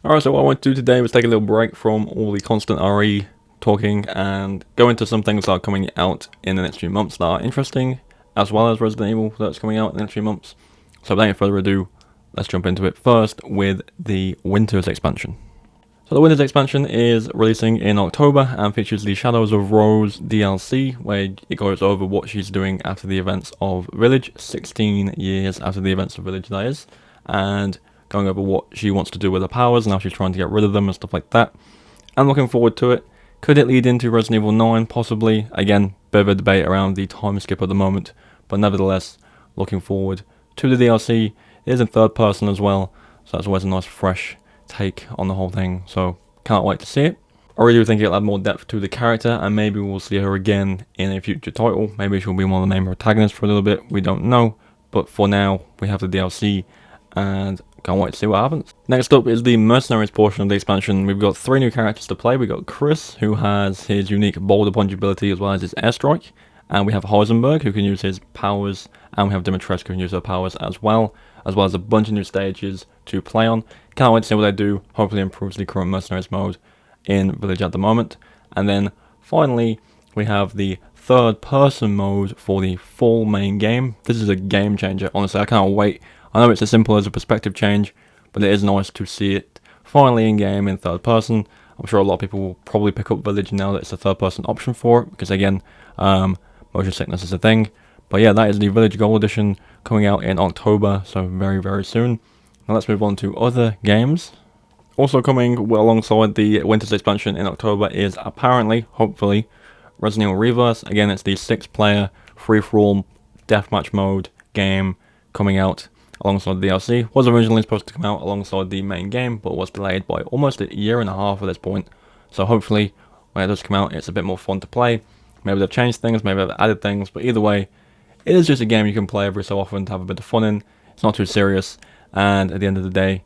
Alright, so what I want to do today was take a little break from all the constant RE talking and go into some things that are coming out in the next few months that are interesting, as well as Resident Evil that's coming out in the next few months. So without any further ado, let's jump into it first with the Winter's expansion. So the Winter's expansion is releasing in October and features the Shadows of Rose DLC, where it goes over what she's doing after the events of Village, 16 years after the events of Village that is, and going over what she wants to do with her powers and how she's trying to get rid of them and stuff like that. I'm looking forward to it. Could it lead into Resident Evil 9? Possibly. Again, bit of a debate around the time skip at the moment, but nevertheless, looking forward to the DLC. It is in third person as well, so that's always a nice fresh take on the whole thing, so can't wait to see it. I really do think it'll add more depth to the character, and maybe we'll see her again in a future title. Maybe she'll be one of the main protagonists for a little bit, we don't know, but for now, we have the DLC, and can't wait to see what happens. Next up is the Mercenaries portion of the expansion. We've got 3 new characters to play. We've got Chris, who has his unique boulder punch ability as well as his airstrike, and we have Heisenberg, who can use his powers, and we have Dimitrescu, who can use her powers as well as a bunch of new stages to play on. Can't wait to see what they do. Hopefully improves the current Mercenaries mode in Village at the moment. And then finally, we have the third person mode for the full main game. This is a game changer, honestly. I can't wait. I know it's as simple as a perspective change, but it is nice to see it finally in game in third person. I'm sure a lot of people will probably pick up Village now that it's a third person option for it, because again, motion sickness is a thing. But yeah, that is the Village Gold Edition coming out in October, so very, very soon. Now let's move on to other games. Also coming alongside the Winter's expansion in October is apparently, hopefully, Resident Evil Reverse. Again, it's the 6-player free-for-all deathmatch mode game coming out alongside the DLC. Was originally supposed to come out alongside the main game, but was delayed by almost a year and a half at this point. So hopefully, when it does come out, it's a bit more fun to play. Maybe they've changed things, maybe they've added things, but either way, it is just a game you can play every so often to have a bit of fun in. It's not too serious, and at the end of the day,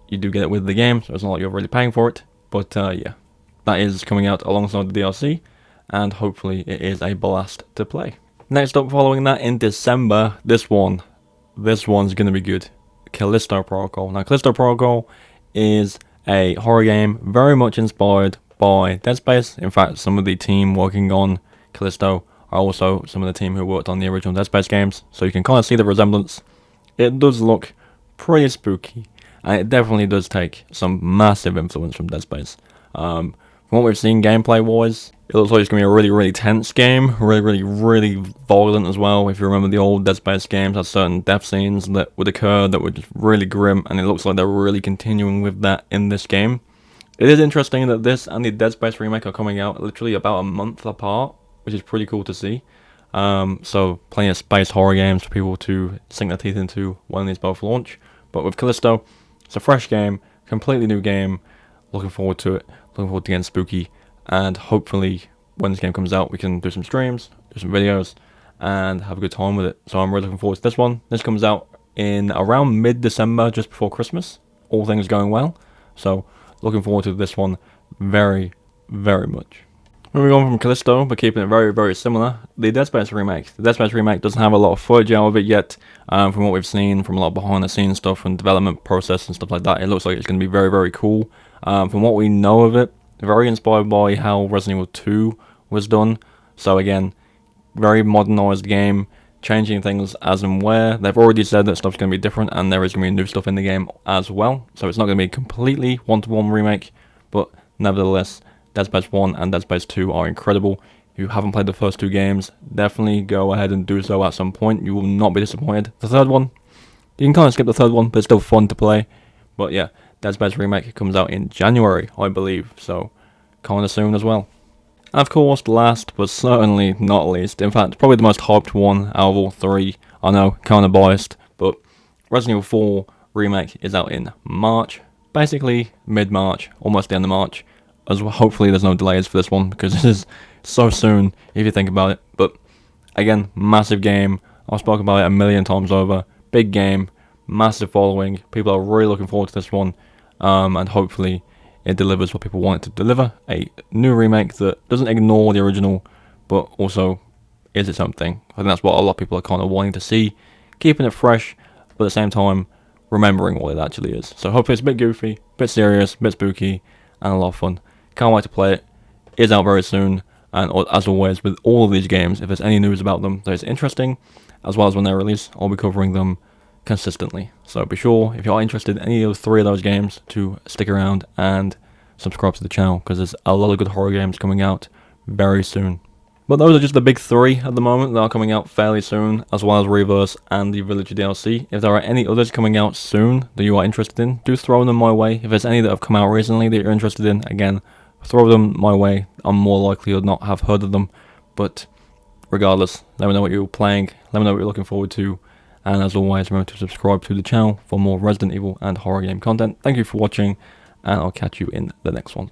you do get it with the game, so it's not like you're really paying for it. But yeah, that is coming out alongside the DLC, and hopefully it is a blast to play. Next up, following that in December, this one's going to be good. Callisto Protocol. Now, Callisto Protocol is a horror game very much inspired by Dead Space. In fact, some of the team working on Callisto are also some of the team who worked on the original Dead Space games, so you can kind of see the resemblance. It does look pretty spooky, and it definitely does take some massive influence from Dead Space. From what we've seen gameplay-wise, it looks like it's going to be a really, really tense game, really violent as well. If you remember the old Dead Space games, had certain death scenes that would occur that were just really grim, and it looks like they're really continuing with that in this game. It is interesting that this and the Dead Space remake are coming out literally about a month apart, which is pretty cool to see. So plenty of space horror games for people to sink their teeth into when these both launch. But with Callisto, it's a fresh game, completely new game. Looking forward to it. Looking forward to getting spooky. And hopefully, when this game comes out, we can do some streams, do some videos, and have a good time with it. So I'm really looking forward to this one. This comes out in around mid-December, just before Christmas. All things going well. So looking forward to this one very, very much. Moving on from Callisto, but keeping it very, very similar, the Dead Space remake. The Dead Space remake doesn't have a lot of footage out of it yet. From what we've seen, from a lot of behind-the-scenes stuff and development process and stuff like that, it looks like it's going to be very, very cool. From what we know of it, very inspired by how Resident Evil 2 was done. So again, very modernized game, changing things as and where. They've already said that stuff's going to be different, and there is going to be new stuff in the game as well. So it's not going to be a completely one-to-one remake, but nevertheless, Dead Space 1 and Dead Space 2 are incredible. If you haven't played the first 2 games, definitely go ahead and do so at some point. You will not be disappointed. The third one, you can kind of skip the third one, but it's still fun to play. But yeah, Dead Space Remake comes out in January, I believe, so kind of soon as well. And of course, last but certainly not least, in fact, probably the most hyped one out of all 3. I know, kind of biased, but Resident Evil 4 Remake is out in March, basically mid-March, almost the end of March. As well, hopefully there's no delays for this one, because this is so soon if you think about it. But again, massive game. I've spoken about it a million times over. Big game, massive following. People are really looking forward to this one, and hopefully it delivers what people want it to deliver. A new remake that doesn't ignore the original, but also is its own thing. I think that's what a lot of people are kind of wanting to see. Keeping it fresh, but at the same time remembering what it actually is. So hopefully it's a bit goofy, a bit serious, a bit spooky, and a lot of fun. Can't wait to play it. It's out very soon, and as always with all of these games, if there's any news about them that is interesting, as well as when they're released, I'll be covering them consistently. So be sure, if you're interested in any of the 3 of those games, to stick around and subscribe to the channel, because there's a lot of good horror games coming out very soon. But those are just the big 3 at the moment that are coming out fairly soon, as well as Reverse and the Villager DLC. If there are any others coming out soon that you are interested in, do throw them my way. If there's any that have come out recently that you're interested in, again, throw them my way. I'm more likely to not have heard of them, but regardless, let me know what you're playing, let me know what you're looking forward to, and as always, remember to subscribe to the channel for more Resident Evil and horror game content. Thank you for watching, and I'll catch you in the next one.